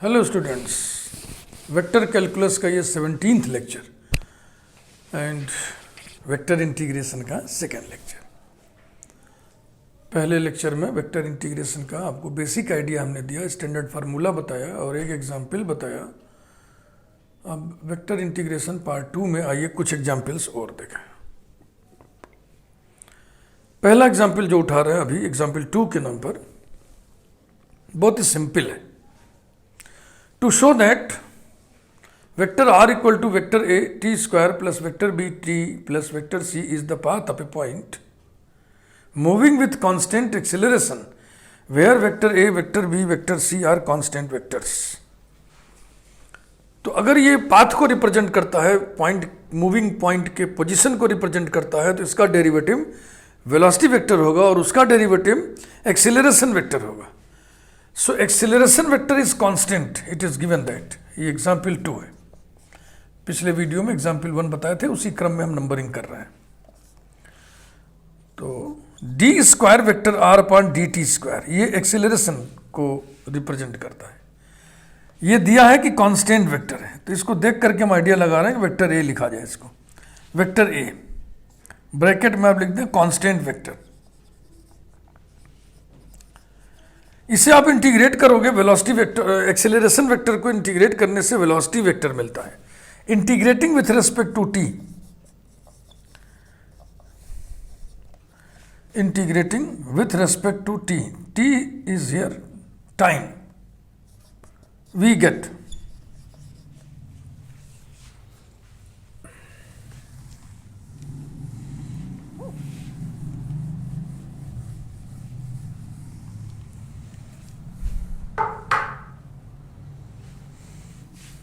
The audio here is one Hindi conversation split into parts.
हेलो स्टूडेंट्स, वेक्टर कैलकुलस का ये 17th lecture and vector integration का सेकेंड लेक्चर। पहले लेक्चर में वेक्टर इंटीग्रेशन का आपको बेसिक आइडिया हमने दिया, स्टैंडर्ड फार्मूला बताया और एक एग्जाम्पल बताया। अब वेक्टर इंटीग्रेशन पार्ट 2 में आइए कुछ एग्जाम्पल्स और देखें। पहला एग्जाम्पल जो उठा रहे हैं अभी, एग्जाम्पल 2 के नाम पर, बहुत ही सिंपल है। To show that vector r equal to vector a t square plus vector b t plus vector c is the path of a point moving with constant acceleration where vector a, vector b, vector c are constant vectors। तो अगर ये पाथ को रिप्रेजेंट करता है, पॉइंट मूविंग पॉइंट के पोजीशन को रिप्रेजेंट करता है, तो इसका डेरिवेटिव वेलोसिटी वेक्टर होगा और उसका डेरिवेटिव एक्सीलरेशन वेक्टर होगा। So acceleration vector is constant, it is given that। ये एग्जाम्पल 2 है। पिछले वीडियो में एग्जाम्पल 1 बताए थे, उसी क्रम में हम नंबरिंग कर रहे हैं। तो D square vector R upon D T square, ये एक्सेलरेशन को रिप्रेजेंट करता है। ये दिया है कि कांस्टेंट वेक्टर है, तो इसको देख करके हम आइडिया लगा रहे हैं कि वेक्टर ए लिखा जाए। इसको वेक्टर ए ब्रैकेट में आप लिख दें कांस्टेंट वेक्टर। इसे आप इंटीग्रेट करोगे, वेलोसिटी वेक्टर, एक्सेलरेशन वेक्टर को इंटीग्रेट करने से वेलोसिटी वेक्टर मिलता है। Integrating with respect to T, integrating with respect to T, T is here time, we get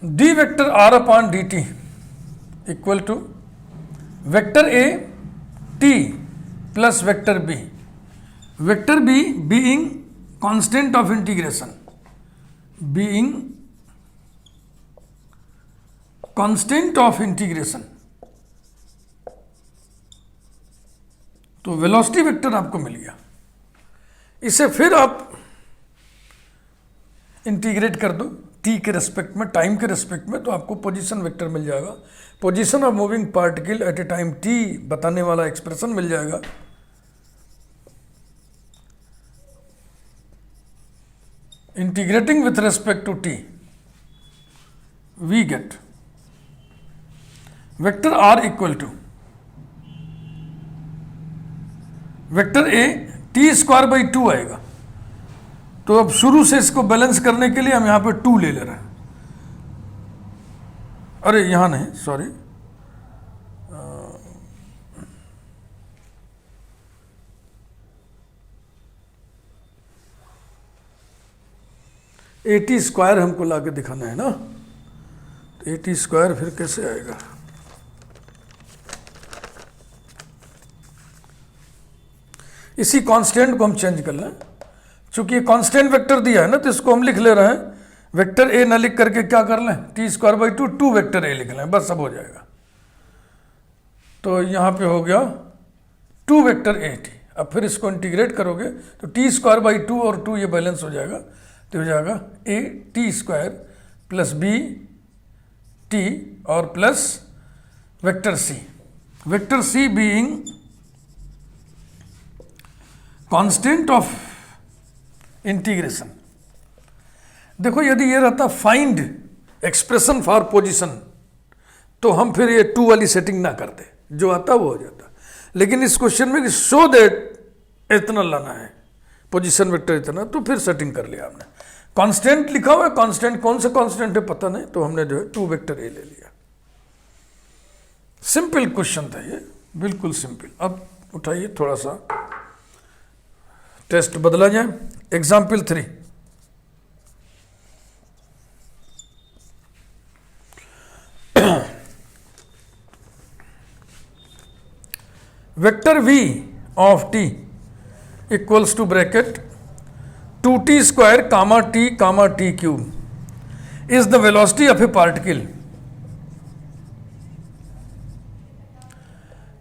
D vector R upon D T equal to vector A T plus vector B, vector B being constant of integration, being constant of integration. तो वेलोसिटी वेक्टर आपको मिल गया। इसे फिर आप इंटीग्रेट कर दो टी के रेस्पेक्ट में, टाइम के रेस्पेक्ट में, तो आपको पोजीशन वेक्टर मिल जाएगा। Position of moving particle at a time T बताने वाला एक्सप्रेशन मिल जाएगा। Integrating with respect to T we get vector R equal to vector A T square by 2 आएगा। तो अब शुरू से इसको बैलेंस करने के लिए हम यहां पे 2 ले रहे हैं। अरे यहां नहीं, सॉरी, एटी स्क्वायर हमको लाके दिखाना है ना, तो 80 स्क्वायर फिर कैसे आएगा? इसी कांस्टेंट को हम चेंज कर लें, चूंकि कांस्टेंट वेक्टर दिया है ना, तो इसको हम लिख ले रहे हैं वेक्टर ए न लिख करके क्या कर लें, T square by 2, 2 vector A लिख लें, बस सब हो जाएगा। तो यहां पे हो गया 2 वेक्टर ए टी। अब फिर इसको इंटीग्रेट करोगे तो टी स्क्वायर बाई 2 और 2 ये बैलेंस हो जाएगा, तो हो जाएगा A T square plus B T और plus vector C being constant of integration. देखो, यदि ये रहता फाइंड एक्सप्रेशन फॉर पोजीशन, तो हम फिर ये 2 वाली सेटिंग ना करते, जो आता वो हो जाता। लेकिन इस क्वेश्चन में शो दैट इतना लाना है, पोजीशन वेक्टर इतना, तो फिर सेटिंग कर लिया हमने। कांस्टेंट लिखा हुआ है, कांस्टेंट कौन सा कांस्टेंट है पता नहीं, तो हमने जो है 2 वेक्टर ए ले लिया। सिंपल क्वेश्चन था ये, बिल्कुल सिंपल। अब उठाइए, थोड़ा सा टेस्ट बदला जाए। Example 3, vector v of t equals to bracket 2t square comma t cube is the velocity of a particle,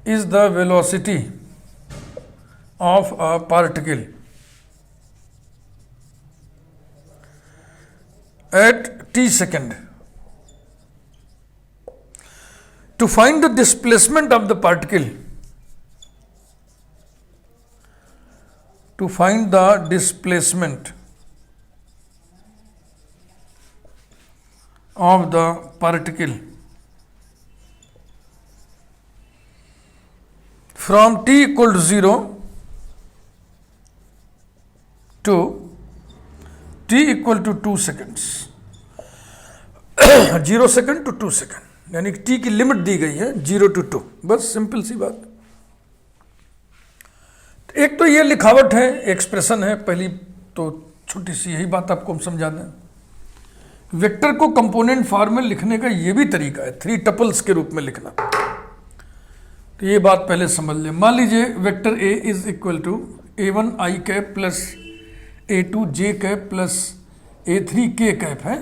is the velocity of a particle at t second. To find the displacement of the particle, to find the displacement of the particle from t equal to 0 to t equal to 2 seconds, 0 second to 2 second, यानी टी की लिमिट दी गई है 0 to 2, बस सिंपल सी बात। एक तो ये लिखावट है, एक्सप्रेशन है, पहली तो छोटी सी यही बात आपको हम समझा दें। वेक्टर को कंपोनेंट फॉर्म में लिखने का ये भी तरीका है, 3 टपल्स के रूप में लिखना। तो ये बात पहले समझ लें। मान लीजिए vector A is equal to a1 i cap plus a2 j cap plus a3 k cap है।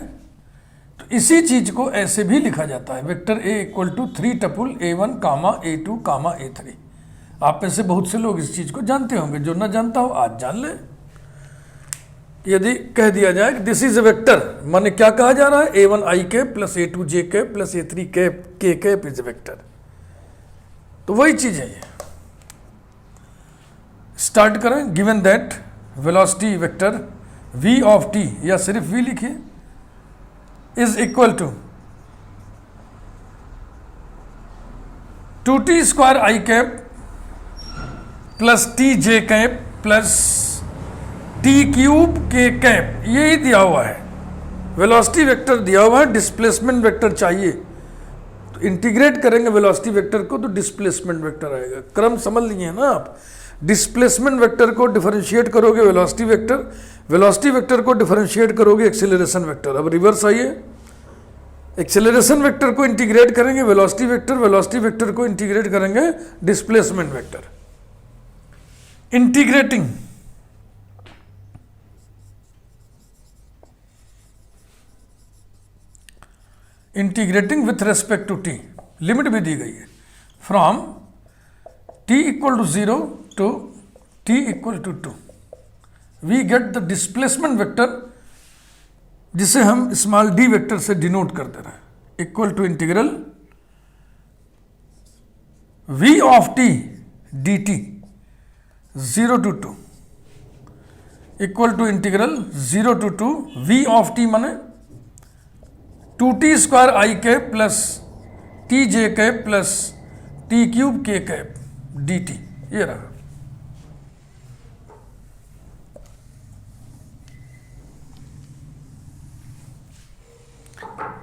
तो इसी चीज को ऐसे भी लिखा जाता है, vector A equal to 3 tuple a1 comma a2 comma a3। आप में से बहुत से लोग इस चीज को जानते होंगे, जो ना जानता हो आज जान ले। यदि कह दिया जाए कि दिस इज ए वेक्टर, माने क्या कहा जा रहा है, a1 i cap plus a2 j cap plus a3 k cap is a vector. तो वही चीज है ये। स्टार्ट करें। Given that velocity vector v of t, या सिर्फ v लिखिए, is equal to 2t square i cap plus T J cap plus T cube K cap, यही दिया हुआ है। वेलोसिटी वेक्टर दिया हुआ है, डिस्प्लेसमेंट वेक्टर चाहिए, तो इंटीग्रेट करेंगे वेलोसिटी वेक्टर को तो डिस्प्लेसमेंट वेक्टर आएगा। क्रम समझ लिए ना आप। डिस्प्लेसमेंट वेक्टर को डिफरेंशिएट करोगे वेलोसिटी वेक्टर, वेलोसिटी वेक्टर को डिफरेंशिएट करोगे एक्सेलरेशन वेक्टर। अब रिवर्स आइए, एक्सेलरेशन वेक्टर को इंटीग्रेट करेंगे वेलोसिटी वेक्टर, वेलोसिटी वेक्टर को इंटीग्रेट करेंगे displacement vector. Integrating integrating with respect to T, limit भी दी गई है, from t equal to 0 to t equal to 2, we get the displacement vector, जिसे हम स्मॉल d वेक्टर से डिनोट कर दे रहे हैं, equal to integral v of t dt 0 to 2 equal to integral 0 to 2 v of t माने 2t square i cap plus T J cap plus T cube K cap dt, ये रहा।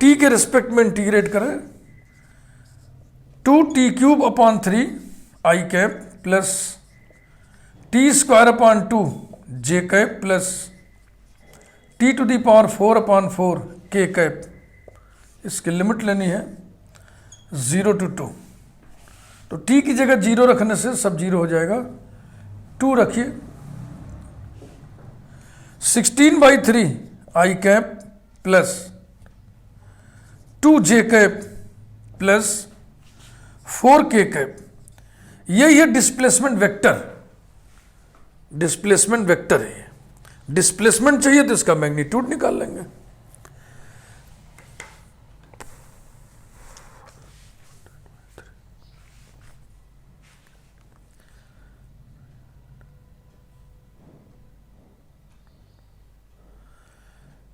t के रिस्पेक्ट में इंटीग्रेट करें, 2t cube upon 3 i cap plus T square upon 2 J cap plus T to the power 4 upon 4 K cap. इसकी लिमिट लेनी है 0 to 2, तो t की जगह 0 रखने से सब 0 हो जाएगा, 2 रखिए, 16/3 i cap plus 2 J cap plus 4 K cap, यही है डिस्प्लेसमेंट वेक्टर। डिस्प्लेसमेंट वेक्टर है, डिस्प्लेसमेंट चाहिए तो इसका मैग्नीट्यूड निकाल लेंगे।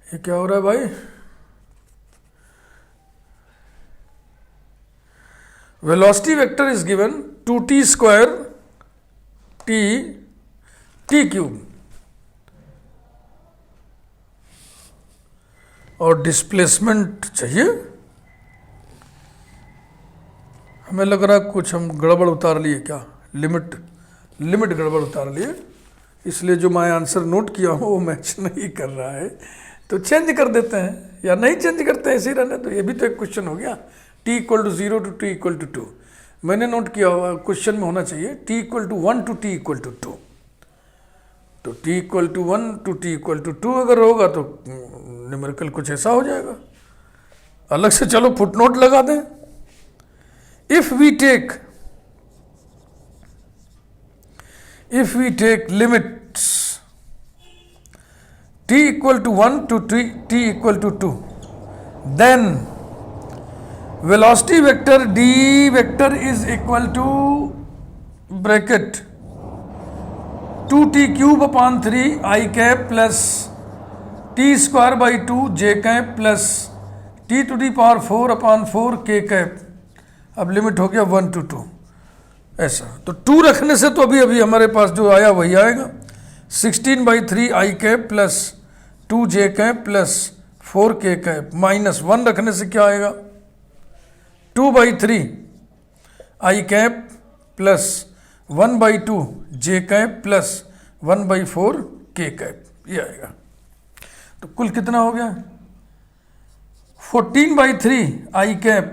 ये क्या हो रहा है भाई? Velocity vector is given 2t square T cube, और डिस्प्लेसमेंट चाहिए। हमें लग रहा है कुछ हम गड़बड़ उतार लिए क्या, लिमिट गड़बड़ उतार लिए, इसलिए जो मैं आंसर नोट किया हूँ वो मैच नहीं कर रहा है, तो चेंज कर देते हैं, या नहीं चेंज करते हैं, ऐसे रहने। तो ये भी तो एक क्वेश्चन हो गया, t equal to 0 to t equal to 2। मैंने नोट किया हुआ क्वेश्चन में होना चाहिए t equal to 1 to t equal to 2, तो t equal to 1 to t equal to 2 अगर होगा तो न्यूमेरिकल कुछ ऐसा हो जाएगा। अलग से चलो फुटनोट लगा दें। If we take limits t equal to 1 to t equal to 2, then velocity vector d vector is equal to bracket 2t cube upon 3 I cap plus t square by 2 j cap plus t to the power 4 upon 4 k cap। अब लिमिट हो गया 1 to 2 ऐसा। तो 2 रखने से तो अभी अभी हमारे पास जो आया वही आएगा, 16 by 3 I cap plus 2 j cap plus 4 k cap minus 1 रखने से क्या आएगा, 2 by 3 I cap plus 1 by 2 j cap plus 1 by 4 k cap, ये आएगा। तो कुल कितना हो गया, 14 by 3 I cap,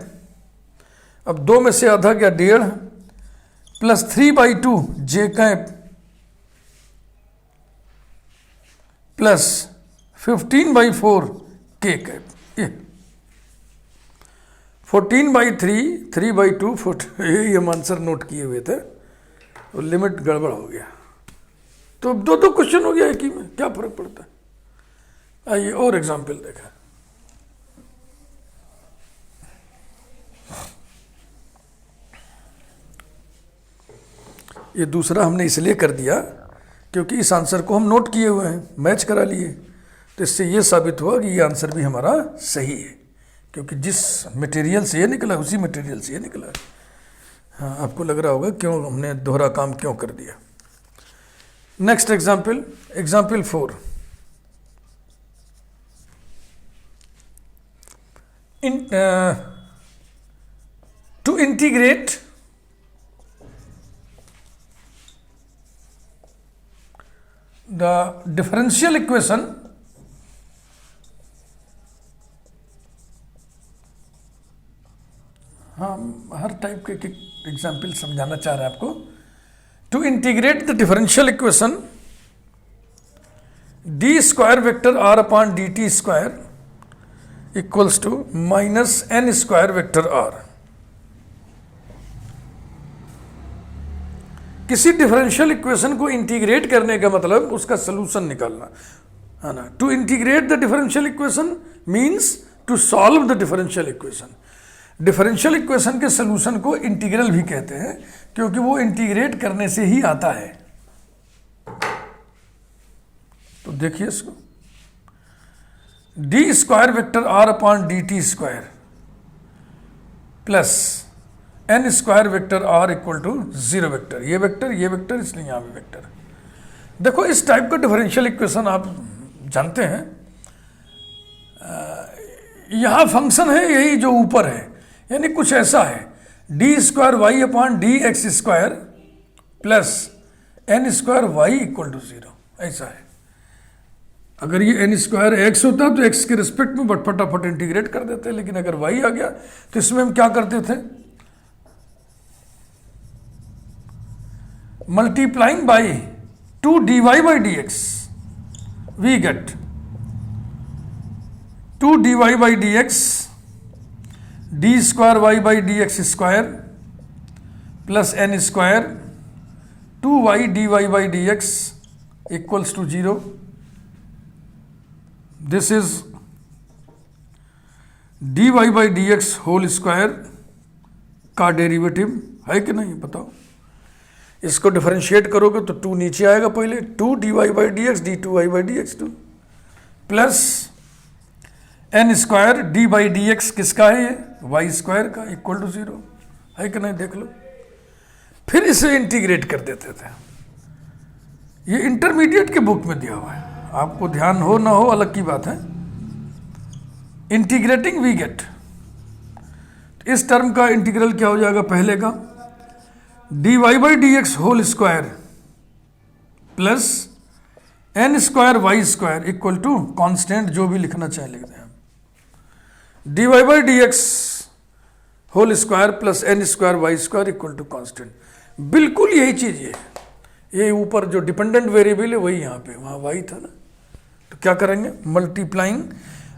अब 2 में से आधा गया 1.5 plus 3 by 2 j cap plus 15 by 4 k cap। ये 14 by 3 3 by 2 ये हम आंसर नोट किए हुए थे, तो लिमिट गड़बड़ हो गया। तो दो क्वेश्चन हो गया एक ही में, क्या फर्क पड़ता है। आइए और एग्जाम्पल देखा। ये दूसरा हमने इसलिए कर दिया क्योंकि इस आंसर को हम नोट किए हुए हैं, मैच करा लिए, तो इससे ये साबित हुआ कि ये आंसर भी हमारा सही है, क्योंकि जिस मटेरियल से ये निकला उसी मटेरियल से ये निकला है। हाँ, आपको लग रहा होगा क्यों हमने दोहरा काम क्यों कर दिया। Next example, example 4। To integrate the differential equation हम हर टाइप के एग्जाम्पल समझाना चाह रहे हैं आपको। To integrate the differential equation D square vector R upon D T square equals to minus N square vector R. किसी डिफरेंशियल इक्वेशन को इंटीग्रेट करने का मतलब उसका सोल्यूशन निकालना है ना। To integrate the differential equation means to solve the differential equation. Differential equation के सोल्यूशन को इंटीग्रल भी कहते हैं क्योंकि वो इंटीग्रेट करने से ही आता है। तो देखिए इसको, D square vector R upon D T square plus N square vector R equal to 0 vector, ये वेक्टर इसलिए यहां भी वेक्टर। देखो इस टाइप का डिफरेंशियल इक्वेशन आप जानते हैं, यहां फंक्शन है यही जो ऊपर है, यानी कुछ ऐसा है, D square Y upon D X square plus N square Y equal to 0, ऐसा है। अगर ये एन स्क्वायर एक्स होता तो एक्स के रिस्पेक्ट में फटाफट इंटीग्रेट कर देते, लेकिन अगर वाई आ गया तो इसमें हम क्या करते थे, multiplying by 2 dy by dx, we get 2 dy by dx d square y by dx square plus n square 2y dy by dx equals to 0. This is dy by dx whole square का डेरिवेटिव है कि नहीं बताओ। इसको डिफरेंशिएट करोगे तो 2 नीचे आएगा, पहले 2 dy by dx d2y by dx 2 plus N square D by D X किसका है, ये वाई स्क्वायर का इक्वल टू 0 है कि नहीं, देख लो। फिर इसे इंटीग्रेट कर देते थे, ये इंटरमीडिएट के बुक में दिया हुआ है, आपको ध्यान हो ना हो अलग की बात है। इंटीग्रेटिंग वी गेट, इस टर्म का इंटीग्रल क्या हो जाएगा, पहले का D Y by D X whole square plus N square Y square equal to constant, जो भी लिखना चाहे लिख दें, D Y by D X whole square plus N square Y square equal to constant. बिल्कुल यही चीज ये ऊपर जो डिपेंडेंट वेरिएबल है वही यहाँ पे, वहाँ वाई था ना, तो क्या करेंगे मल्टीप्लाइंग।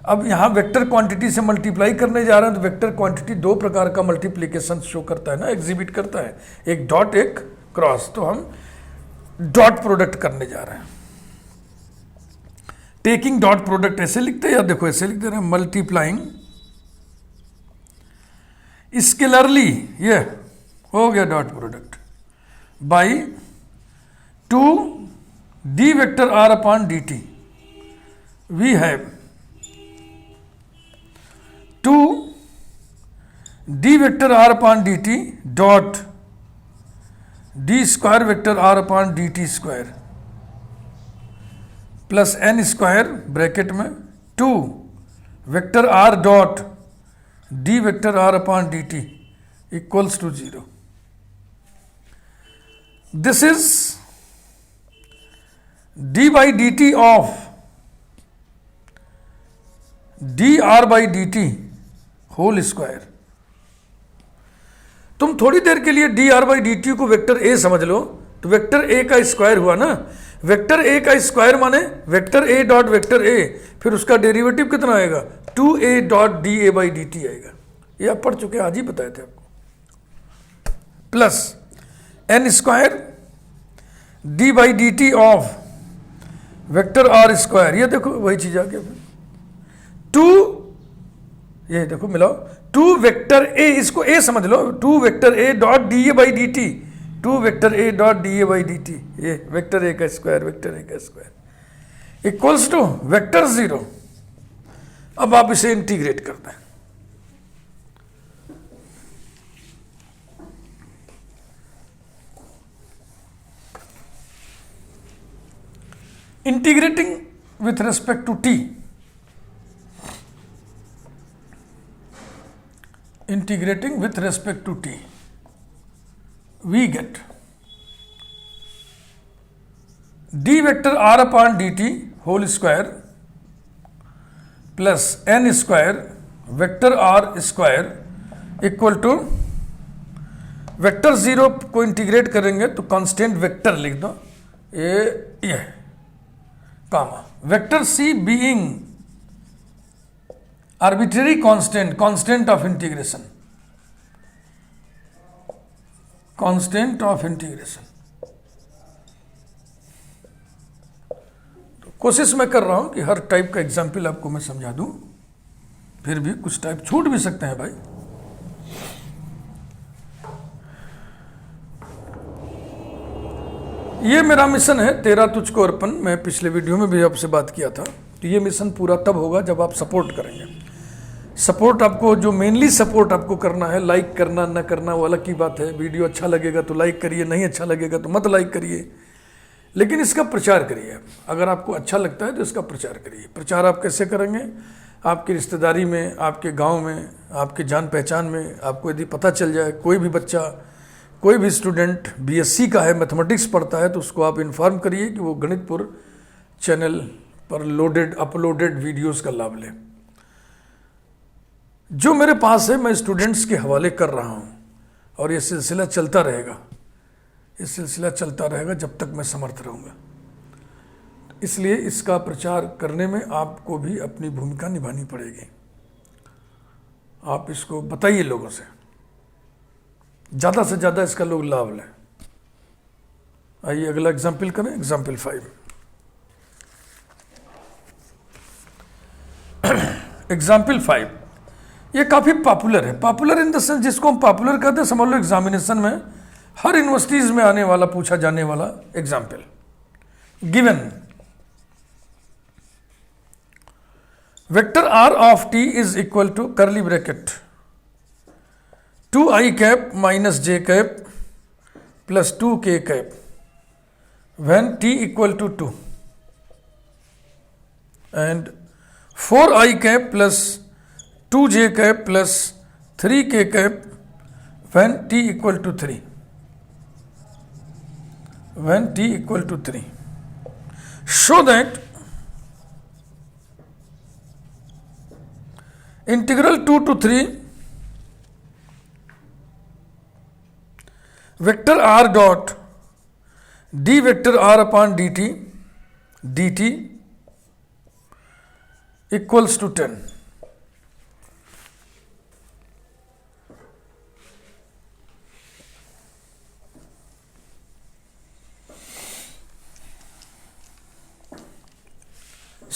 अब यहाँ वेक्टर क्वांटिटी से मल्टीप्लाई करने जा रहे हैं, तो वेक्टर क्वांटिटी 2 प्रकार का मल्टीप्लिकेशन शो करता है ना, एग्जिबिट करता है, एक डॉट एक क्रॉस। तो हम डॉट प्रोडक्ट करने जा रहे हैं। टेकिंग डॉट प्रोडक्ट ऐसे लिखते हैं या देखो ऐसे लिख दे रहे हैं, मल्टीप्लाइंग स्केलरली, ये हो गया dot product, by 2 D vector R upon D T, we have 2 D vector R upon D T dot D square vector R upon D T square plus N square bracket में 2 vector R dot D vector R upon D T equals to 0. This is D by D T of D R by D T whole square. तुम थोड़ी देर के लिए D R by D T को वेक्टर ए समझ लो, तो वेक्टर ए का स्क्वायर हुआ ना. वेक्टर ए का स्क्वायर माने vector A dot vector A, फिर उसका डेरिवेटिव कितना आएगा, 2a dot D A by D T आएगा. ये आप पढ़ चुके, आज ही बताए थे आपको. Plus N square D by D T of vector R square, ये देखो वही चीज आ गया. 2, ये देखो मिलाओ, 2 वेक्टर ए, इसको ए समझ लो, 2 vector A dot D A by D T, 2 vector A dot D A by D T, ये वेक्टर ए का स्क्वायर, वेक्टर ए का स्क्वायर इक्वल्स टू वेक्टर 0. अब आप इसे इंटीग्रेट करते हैं. Integrating with respect to T, integrating with respect to t, we get d vector r upon dt whole square plus n square vector r square equal to vector 0 को इंटीग्रेट करेंगे तो कांस्टेंट वेक्टर लिख दो, ये कामा वेक्टर c बीइंग arbitrary constant, constant of integration, constant of integration. तो कोशिश मैं कर रहा हूं कि हर टाइप का एग्जाम्पल आपको मैं समझा दूं, फिर भी कुछ टाइप छूट भी सकते हैं भाई. ये मेरा मिशन है, तेरा तुझको अर्पण. मैं पिछले वीडियो में भी आपसे बात किया था. तो ये मिशन पूरा तब होगा जब आप सपोर्ट करेंगे. सपोर्ट आपको, जो मेनली सपोर्ट आपको करना है, लाइक करना न करना वो अलग की बात है. वीडियो अच्छा लगेगा तो लाइक करिए, नहीं अच्छा लगेगा तो मत लाइक करिए, लेकिन इसका प्रचार करिए. अगर आपको अच्छा लगता है तो इसका प्रचार करिए. प्रचार आप कैसे करेंगे, आपकी रिश्तेदारी में, आपके गांव में, आपके जान पहचान में आपको यदि पता चल जाए, कोई भी बच्चा, कोई भी स्टूडेंट बीएससी का है, मैथमेटिक्स पढ़ता है, तो उसको आप इन्फॉर्म करिए कि वो गणितपुर चैनल पर अपलोडेड वीडियोस का लाभ लें. जो मेरे पास है मैं स्टूडेंट्स के हवाले कर रहा हूं, और ये सिलसिला चलता रहेगा. ये सिलसिला चलता रहेगा जब तक मैं समर्थ रहूँगा. इसलिए इसका प्रचार करने में आपको भी अपनी भूमिका निभानी पड़ेगी. आप इसको बताइए लोगों से, ज़्यादा से ज़्यादा इसका लोग लाभ लें. आइए अगला एग्जाम्पल करें. एग्जाम्पल 5. एग्जाम्पल 5 ये काफ़ी पॉपुलर है. पॉपुलर इन द सेंस, जिसको हम पॉपुलर कहते हैं, समझ लो एग्जामिनेशन में हर यूनिवर्सिटीज में आने वाला, पूछा जाने वाला example. Given vector R of T is equal to curly bracket 2i cap minus j cap plus 2k cap when t equal to 2 and 4i cap plus 2j cap plus 3k cap when t equal to 3. When t equal to 3, show that integral 2 to 3 vector r dot d vector r upon dt equals to 10.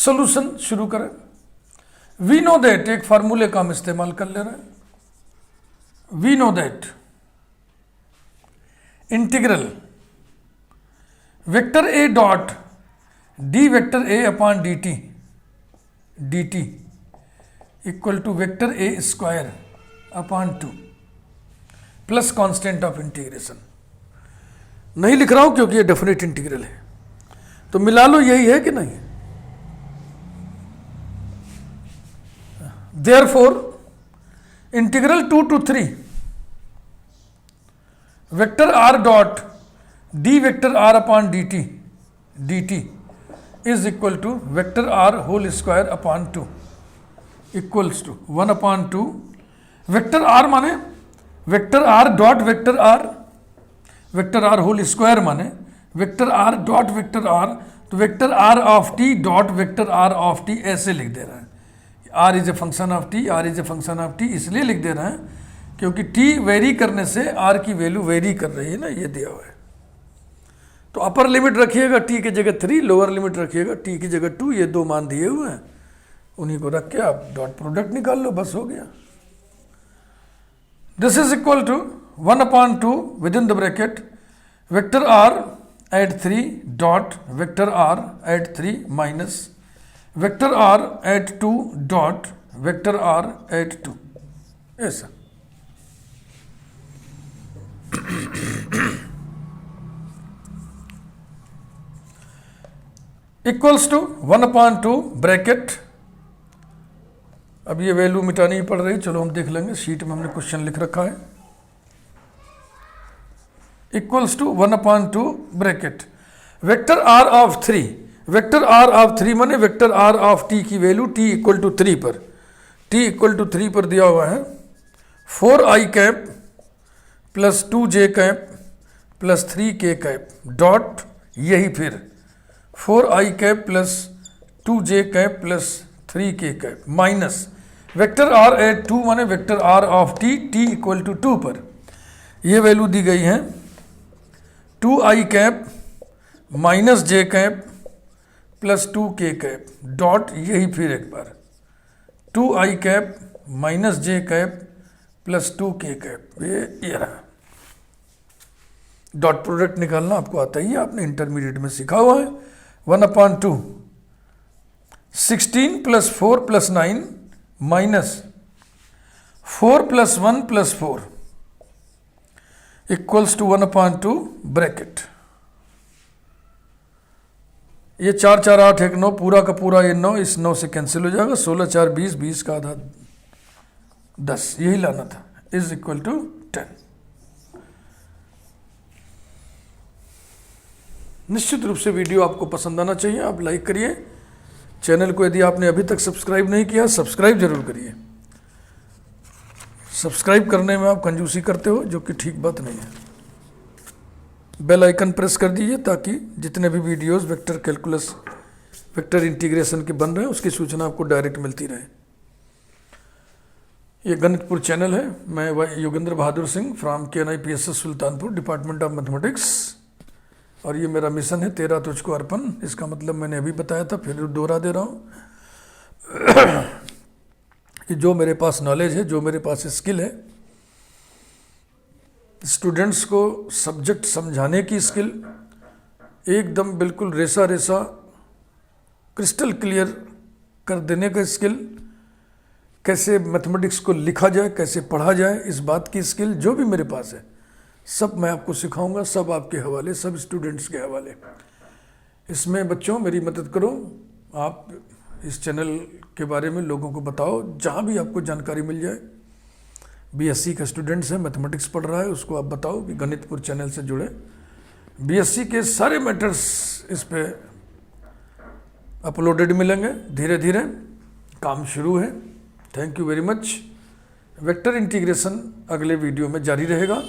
Solution शुरू करें। वी नो दैट, एक फार्मूले का हम इस्तेमाल कर ले रहे हैं। We know that integral vector A dot D vector A upon D T equal to vector A square upon 2 plus constant of integration. नहीं लिख रहा हूं क्योंकि ये डेफिनेट इंटीग्रल है, तो मिला लो, यही है कि नहीं। Therefore integral 2 to 3 vector R dot D vector R upon D T is equal to vector R whole square upon 2 equals to 1/2। Vector R माने vector R dot vector R whole square माने vector R dot vector R, तो vector R of T dot vector R of T ऐसे लिख दे रहे हैं। R is a function of T, R is a function of T इसलिए लिख दे रहे हैं क्योंकि टी वेरी करने से आर की वैल्यू वेरी कर रही है ना, ये दिया हुआ है। तो अपर लिमिट रखिएगा टी की जगह 3, लोअर लिमिट रखिएगा टी की जगह 2, ये 2 मान दिए हुए हैं, उन्हीं को रख के आप डॉट प्रोडक्ट निकाल लो, बस हो गया। This is equal to 1/2 within the bracket vector R at 3 dot vector R at 3 minus vector R at 2 dot vector R at 2, ऐसा। इक्वल्स टू 1/2 ब्रैकेट, अब ये वैल्यू मिटानी ही पड़ रही, चलो हम देख लेंगे, शीट में हमने क्वेश्चन लिख रखा है। Equals to 1/2 bracket vector R of 3, vector R of 3 माने वेक्टर आर ऑफ टी की वैल्यू टी इक्वल टू 3 पर, टी इक्वल टू 3 पर दिया हुआ है 4i cap plus 2j cap plus 3k cap dot, यही फिर 4i cap plus 2j cap plus 3k cap minus vector R at 2 माने vector R of T, T equal to 2 पर ये वैल्यू दी गई है 2i cap minus j cap plus 2k cap dot, यही फिर एक बार 2i cap minus j cap plus 2k cap, ये रहा। डॉट प्रोडक्ट निकालना आपको आता ही है, आपने इंटरमीडिएट में सीखा हुआ है। 1/2 16 plus 4 plus 9 minus 4 plus 1 plus 4 equals to 1/2 bracket. ये 4 4 8 1 9, पूरा का पूरा ये 9 इस 9 से कैंसिल हो जाएगा, 16 4 20, 20 का आधा 10, यही लाना था, इज इक्वल टू 10। निश्चित रूप से वीडियो आपको पसंद आना चाहिए, आप लाइक करिए, चैनल को यदि आपने अभी तक सब्सक्राइब नहीं किया सब्सक्राइब जरूर करिए। सब्सक्राइब करने में आप कंजूसी करते हो, जो कि ठीक बात नहीं है। बेल आइकन प्रेस कर दीजिए ताकि जितने भी videos vector calculus, vector integration के बन रहे हैं उसकी सूचना आपको डायरेक्ट मिलती रहे। ये गणितपुर चैनल है, मैं Yogendra Bahadur Singh from KNIPSS Sultanpur, department of mathematics, और ये मेरा मिशन है 13 तुझको अर्पण। इसका मतलब मैंने अभी बताया था, फिर दोहरा दे रहा हूँ कि जो मेरे पास नॉलेज है, जो मेरे पास स्किल है, स्टूडेंट्स को सब्जेक्ट समझाने की स्किल, एकदम बिल्कुल रेसा रेसा क्रिस्टल क्लियर कर देने का स्किल, कैसे मैथमेटिक्स को लिखा जाए, कैसे पढ़ा जाए, इस बात की स्किल जो भी मेरे पास है सब मैं आपको सिखाऊंगा, सब आपके हवाले, सब स्टूडेंट्स के हवाले। इसमें बच्चों मेरी मदद करो, आप इस चैनल के बारे में लोगों को बताओ, जहाँ भी आपको जानकारी मिल जाए। BSc का स्टूडेंट्स है, मैथमेटिक्स पढ़ रहा है, उसको आप बताओ कि गणितपुर चैनल से जुड़े। BSc के सारे मैटर्स इस पे अपलोडेड मिलेंगे, धीरे धीरे काम शुरू है। Thank you very much. Vector integration अगले वीडियो में जारी रहेगा।